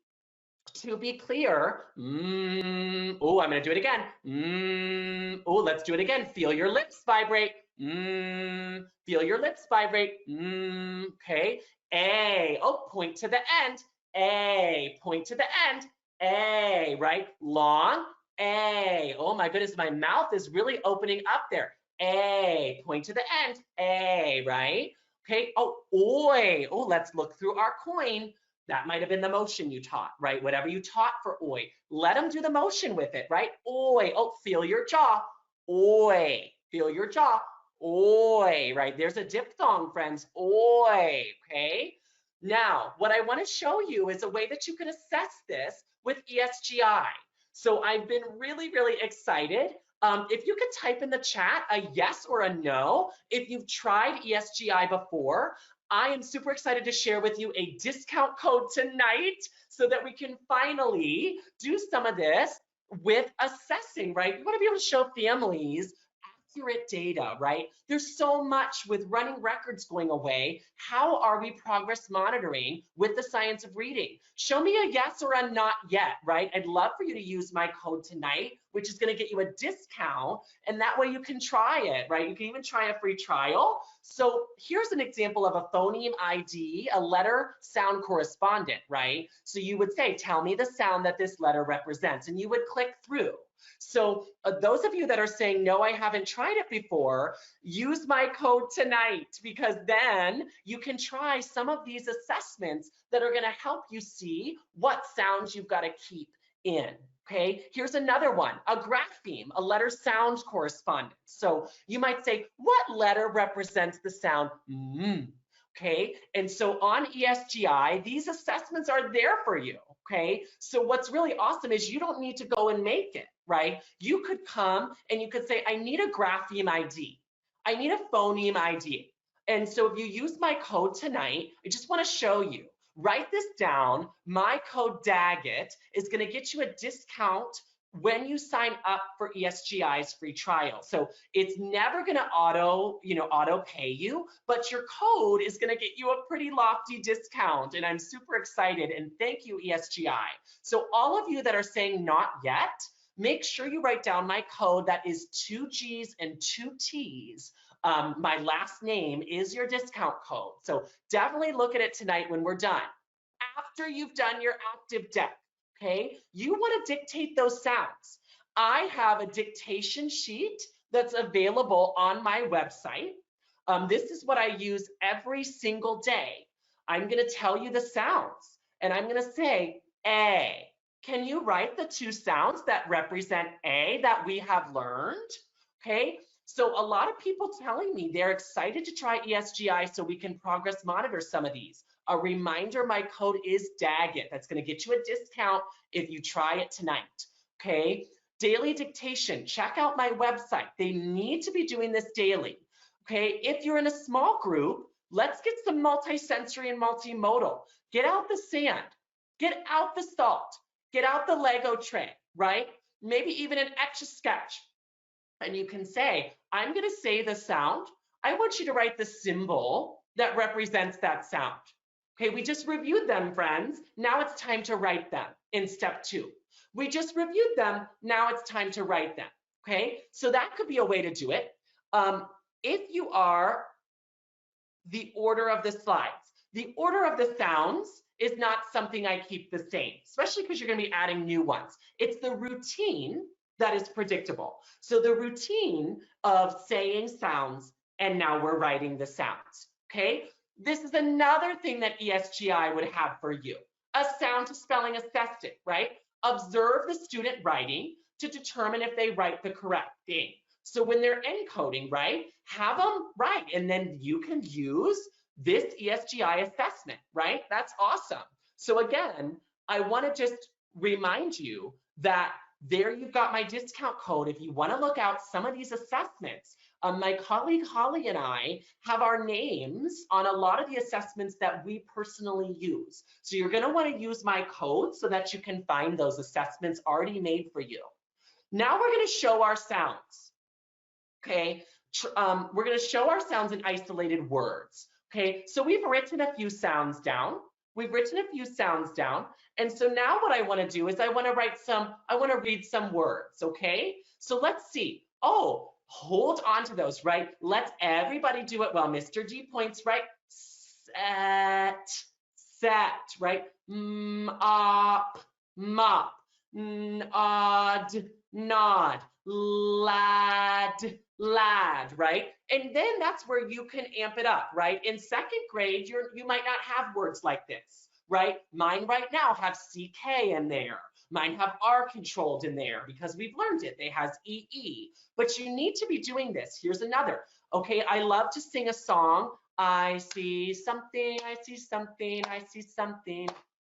To be clear, oh, I'm going to do it again. Oh, let's do it again. Feel your lips vibrate. Feel your lips vibrate. Okay. A. Oh, point to the end. A. Point to the end. A. Right. Long. A. Oh my goodness, my mouth is really opening up there. A. Point to the end. A. Right. Okay. Oh, oi. Oh, let's look through our coin. That might have been the motion you taught, right? Whatever you taught for oi, let them do the motion with it, right? Oi. Oh, feel your jaw. Oi. Feel your jaw. Oi, right? There's a diphthong, friends. Oi, okay? Now, what I want to show you is a way that you can assess this with ESGI. So I've been really, really excited. If you could type in the chat a yes or a no, if you've tried ESGI before, I am super excited to share with you a discount code tonight so that we can finally do some of this with assessing, right? We want to be able to show families accurate data, right? There's so much with running records going away. How are we progress monitoring with the science of reading? Show me a yes or a not yet, right? I'd love for you to use my code tonight, which is going to get you a discount, and that way you can try it, right? You can even try a free trial. So here's an example of a phoneme ID, a letter sound correspondent, right? So you would say, tell me the sound that this letter represents, and you would click through. So those of you that are saying, no, I haven't tried it before, use my code tonight, because then you can try some of these assessments that are going to help you see what sounds you've got to keep in. Okay, here's another one, a grapheme, a letter sound correspondence. So you might say, what letter represents the sound mm? Okay, and so on ESGI, these assessments are there for you. Okay, so what's really awesome is you don't need to go and make it, right? You could come and you could say, I need a grapheme ID. I need a phoneme ID. And so if you use my code tonight, I just want to show you. Write this down. My code Daggett is going to get you a discount when you sign up for ESGI's free trial. So it's never going to auto pay you, but your code is going to get you a pretty lofty discount. And I'm super excited. And thank you, ESGI. So all of you that are saying not yet, make sure you write down my code. That is 2 G's and 2 T's. My last name is your discount code. So definitely look at it tonight when we're done. After you've done your active deck, okay, you want to dictate those sounds. I have a dictation sheet that's available on my website. This is what I use every single day. I'm going to tell you the sounds, and I'm going to say A. Can you write the 2 sounds that represent A that we have learned? Okay, so a lot of people telling me they're excited to try ESGI so we can progress monitor some of these. A reminder, my code is Daggett. That's going to get you a discount if you try it tonight, okay? Daily dictation, check out my website. They need to be doing this daily, okay? If you're in a small group, let's get some multisensory and multimodal. Get out the sand, get out the salt, get out the Lego tray, right? Maybe even an Etch-a-Sketch. And you can say, I'm going to say the sound. I want you to write the symbol that represents that sound. Okay, we just reviewed them, friends. Now it's time to write them in step 2. We just reviewed them. Now it's time to write them. Okay, so that could be a way to do it. If you are the order of the slides, the order of the sounds is not something I keep the same, especially because you're going to be adding new ones. It's the routine that is predictable. So the routine of saying sounds, and now we're writing the sounds. Okay. This is another thing that ESGI would have for you. A sound to spelling assessment, right? Observe the student writing to determine if they write the correct thing. So when they're encoding, right, have them write, and then you can use this ESGI assessment, right? That's awesome. So again, I want to just remind you that there you've got my discount code if you want to look out some of these assessments. My colleague Holly and I have our names on a lot of the assessments that we personally use. So you're going to want to use my code so that you can find those assessments already made for you. Now we're going to show our sounds. Okay, we're going to show our sounds in isolated words. Okay, so we've written a few sounds down. We've written a few sounds down. And so now what I want to do is I want to read some words. Okay, so let's see. Oh, hold on to those, right? Let's everybody do it well. Mr. D points, right? Set, right? Up, mop, nod, nod, lad, right? And then that's where you can amp it up, right? In 2nd grade, you might not have words like this, right? Mine right now have CK in there. Mine have R controlled in there because we've learned it. It has EE, but you need to be doing this. Here's another. Okay, I love to sing a song. I see something, I see something, I see something.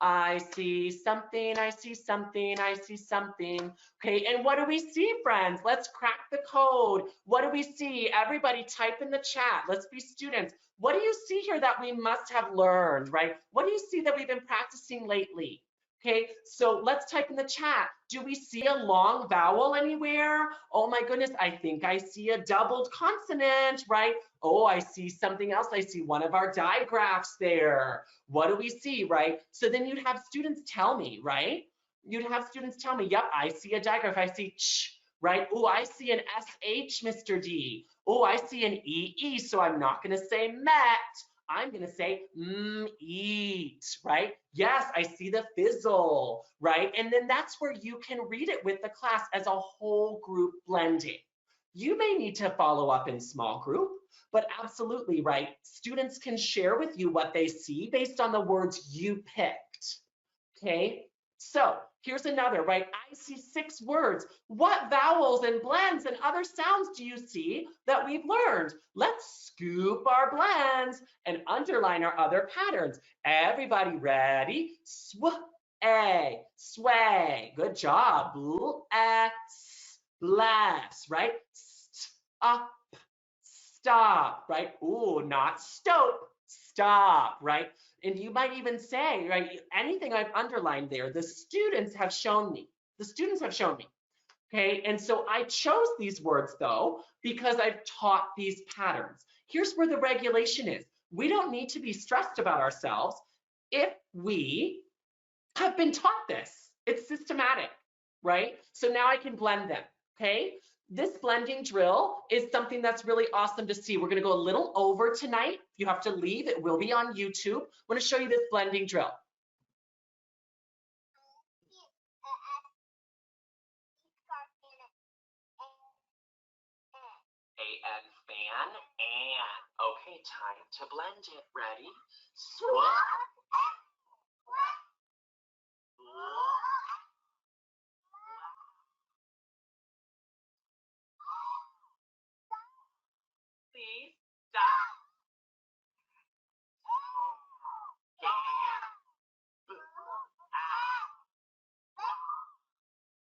I see something, I see something, I see something. Okay, and what do we see, friends? Let's crack the code. What do we see? Everybody type in the chat. Let's be students. What do you see here that we must have learned, right? What do you see that we've been practicing lately? Okay, so let's type in the chat. Do we see a long vowel anywhere? Oh my goodness, I think I see a doubled consonant, right? Oh, I see something else. I see one of our digraphs there. What do we see, right? So then you'd have students tell me, right? You'd have students tell me, yep, I see a digraph. I see ch, right? Oh, I see an SH, Mr. D. Oh, I see an EE, so I'm not going to say met. I'm going to say eat, right? Yes, I see the fizzle, right? And then that's where you can read it with the class as a whole group blending. You may need to follow up in small group, but absolutely, right? Students can share with you what they see based on the words you picked, okay? So here's another, right? I see 6 words. What vowels and blends and other sounds do you see that we've learned? Let's scoop our blends and underline our other patterns. Everybody ready? Sw-a, sway. Good job. Bless, right? Up, stop, right? Ooh, not stop, stop, right? And you might even say, right, anything I've underlined there, the students have shown me. The students have shown me. Okay, and so I chose these words though, because I've taught these patterns. Here's where the regulation is. We don't need to be stressed about ourselves if we have been taught this. It's systematic, right? So now I can blend them, okay? This blending drill is something that's really awesome to see. We're gonna go a little over tonight. If you have to leave, it will be on YouTube. I wanna show you this blending drill. A-N, fan, and. Okay, time to blend it. Ready? Swap. Please stop.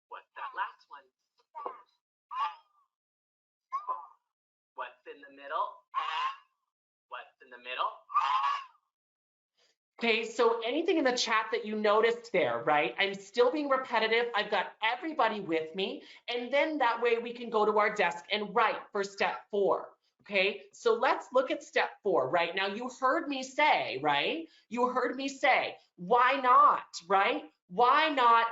What's that last one? What's in the middle? What's in the middle? Okay, so anything in the chat that you noticed there, right? I'm still being repetitive. I've got everybody with me, and then that way we can go to our desk and write for step 4. Okay, so let's look at step 4, right? Now you heard me say, right? You heard me say, why not, right? Why not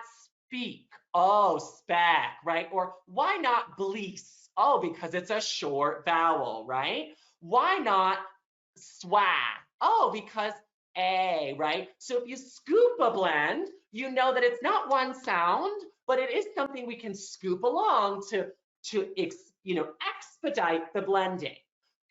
speak? Oh, spec, right? Or why not blease? Oh, because it's a short vowel, right? Why not swag? Oh, because a, right? So if you scoop a blend, you know that it's not one sound, but it is something we can scoop along to expedite the blending.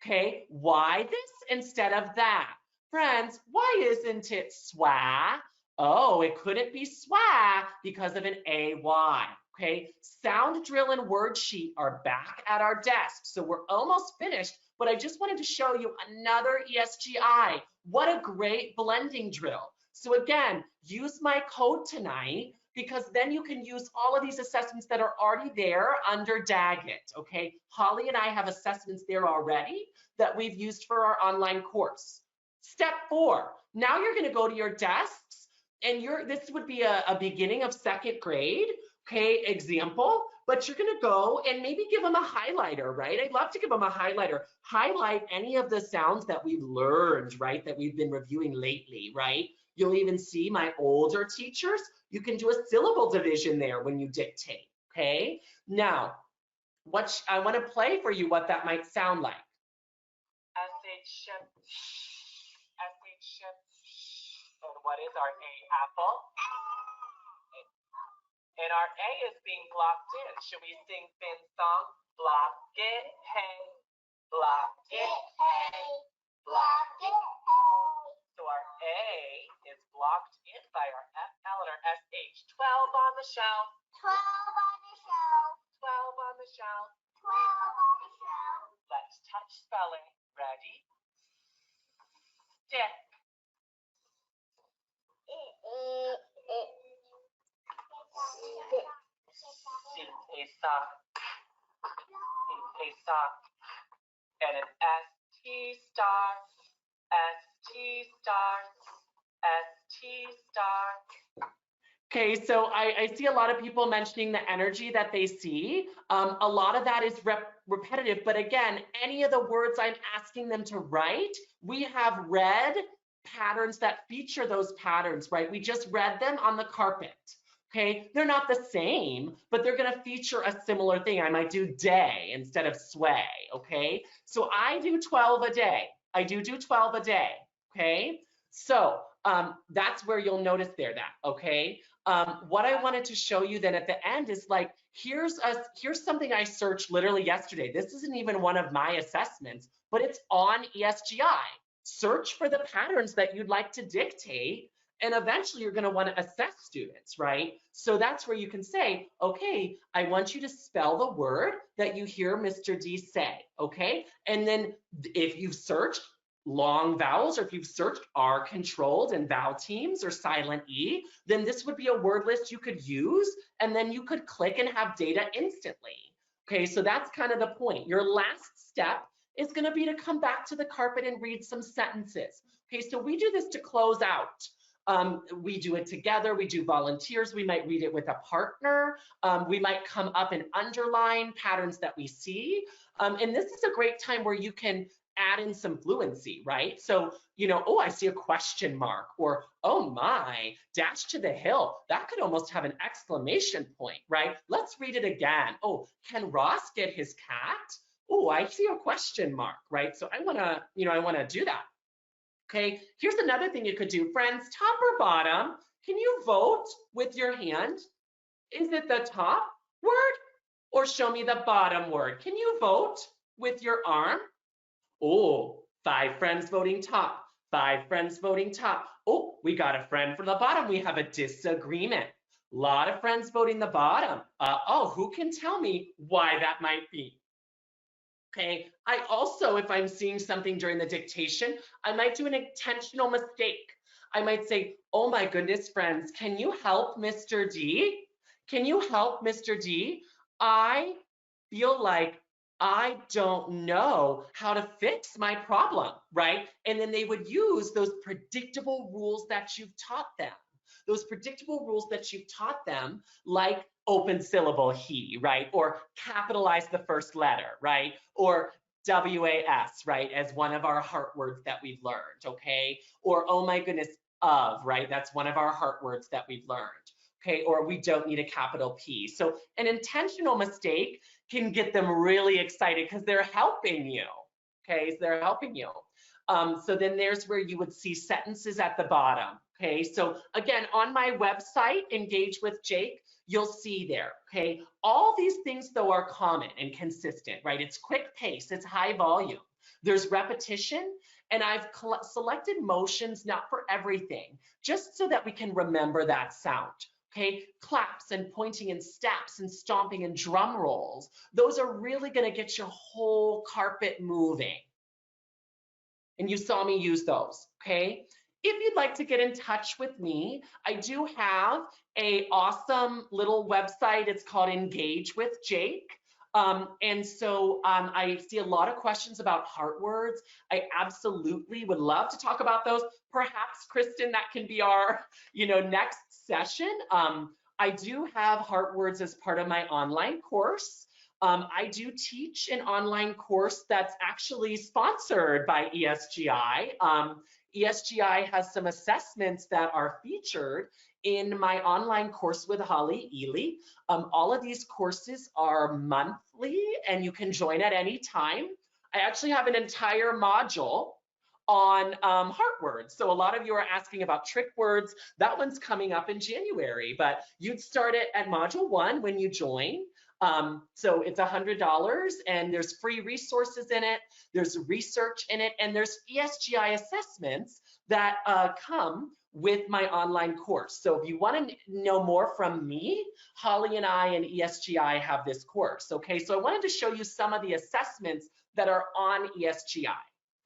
Okay, why this instead of that? Friends, why isn't it swa? Oh, it couldn't be swa because of an AY. Okay, sound drill and word sheet are back at our desk, so we're almost finished, but I just wanted to show you another ESGI. What a great blending drill. So again, use my code tonight, because then you can use all of these assessments that are already there under Daggett, okay? Holly and I have assessments there already that we've used for our online course. Step 4, now you're gonna go to your desks, and this would be a beginning of 2nd grade, okay, example, but you're gonna go and maybe give them a highlighter, right? I'd love to give them a highlighter. Highlight any of the sounds that we've learned, right, that we've been reviewing lately, right? You'll even see my older teachers, you can do a syllable division there when you dictate, okay? Now, I wanna play for you what that might sound like. SH, and what is our A, apple? And our A is being blocked in. Should we sing Finn's song? Block it, hey. Block it, hey. Block it, hey. So our A is blocked in by our FL and our SH. 12 on the shelf. 12 on the shelf. 12 on the shelf. 12 on the shelf. Let's touch spelling. Ready? Stick. And an ST star, ST star, ST star. Okay, so I see a lot of people mentioning the energy that they see. A lot of that is repetitive, but again, any of the words I'm asking them to write, we have read patterns that feature those patterns, right? We just read them on the carpet. Okay, they're not the same, but they're gonna feature a similar thing. I might do day instead of sway, okay? So I do 12 a day. I do 12 a day, okay? So that's where you'll notice that, okay? What I wanted to show you then at the end is like, here's something I searched literally yesterday. This isn't even one of my assessments, but it's on ESGI. Search for the patterns that you'd like to dictate, and eventually you're going to want to assess students, right? So that's where you can say, okay, I want you to spell the word that you hear Mr. D say, okay? And then if you've searched long vowels, or if you've searched R controlled and vowel teams or silent E, then this would be a word list you could use, and then you could click and have data instantly. Okay, so that's kind of the point. Your last step is going to be to come back to the carpet and read some sentences. Okay, so we do this to close out. We do it together, we do volunteers, we might read it with a partner, we might come up and underline patterns that we see. And this is a great time where you can add in some fluency, right? So, you know, oh, I see a question mark, or oh my, dash to the hill. That could almost have an exclamation point, right? Let's read it again. Oh, can Ross get his cat? Oh, I see a question mark, right? So I wanna, you know, I wanna do that. Okay, here's another thing you could do, friends, top or bottom. Can you vote with your hand? Is it the top word or show me the bottom word? Can you vote with your arm? Oh, 5 friends voting top, 5 friends voting top. Oh, we got a friend from the bottom. We have a disagreement. A lot of friends voting the bottom. Oh, who can tell me why that might be? Okay, I also, if I'm seeing something during the dictation, I might do an intentional mistake. I might say, oh my goodness, friends, can you help Mr. D? Can you help Mr. D? I feel like I don't know how to fix my problem, right? And then they would use those predictable rules that you've taught them. Those predictable rules that you've taught them, like open syllable he, right? Or capitalize the first letter, right? Or WAS, right? As one of our heart words that we've learned, okay? Or oh my goodness, of, right? That's one of our heart words that we've learned. Okay, or we don't need a capital P. So an intentional mistake can get them really excited because they're helping you, okay? So they're helping you. So then there's where you would see sentences at the bottom, okay? So again, on my website, Engage with Jake, you'll see there, okay? All these things though are common and consistent, right? It's quick pace, it's high volume. There's repetition, and I've selected motions, not for everything, just so that we can remember that sound. Okay, claps and pointing and steps and stomping and drum rolls. Those are really going to get your whole carpet moving. And you saw me use those, okay? If you'd like to get in touch with me, I do have an awesome little website. It's called Engage with Jake. And so I see a lot of questions about heart words. I absolutely would love to talk about those. Perhaps, Kristen, that can be our, you know, next session. I do have heart words as part of my online course. I do teach an online course that's actually sponsored by ESGI. ESGI has some assessments that are featured in my online course with Holly Ely. All of these courses are monthly and you can join at any time. I actually have an entire module on heart words. So a lot of you are asking about trick words. That one's coming up in January, but you'd start it at module 1 when you join. So it's $100 and there's free resources in it. There's research in it, and there's ESGI assessments that come with my online course. So if you want to know more from me, Holly and I and ESGI have this course. Okay, so I wanted to show you some of the assessments that are on ESGI.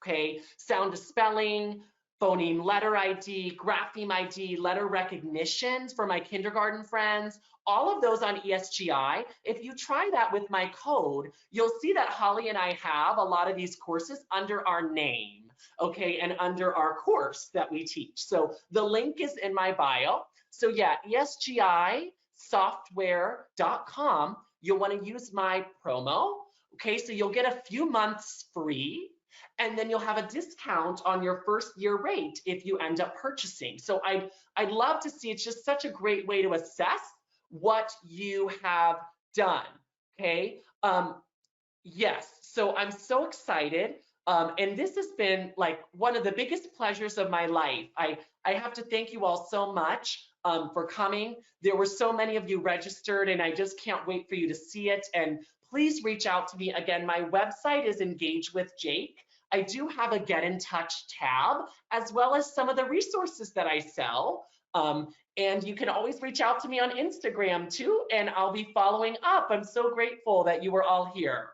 Okay, sound to spelling, phoneme letter ID, grapheme ID, letter recognition for my kindergarten friends, all of those on ESGI. If you try that with my code, you'll see that Holly and I have a lot of these courses under our name, okay, and under our course that we teach. So the link is in my bio. So yeah, ESGIsoftware.com, you'll want to use my promo, okay, so you'll get a few months free, and then you'll have a discount on your first year rate if you end up purchasing. So I'd love to see, it's just such a great way to assess what you have done, okay? Yes, so I'm so excited. And this has been like one of the biggest pleasures of my life. I have to thank you all so much for coming. There were so many of you registered, and I just can't wait for you to see it. And please reach out to me. Again, my website is Engage with Jake. I do have a Get in Touch tab, as well as some of the resources that I sell. And you can always reach out to me on Instagram too, and I'll be following up. I'm so grateful that you were all here.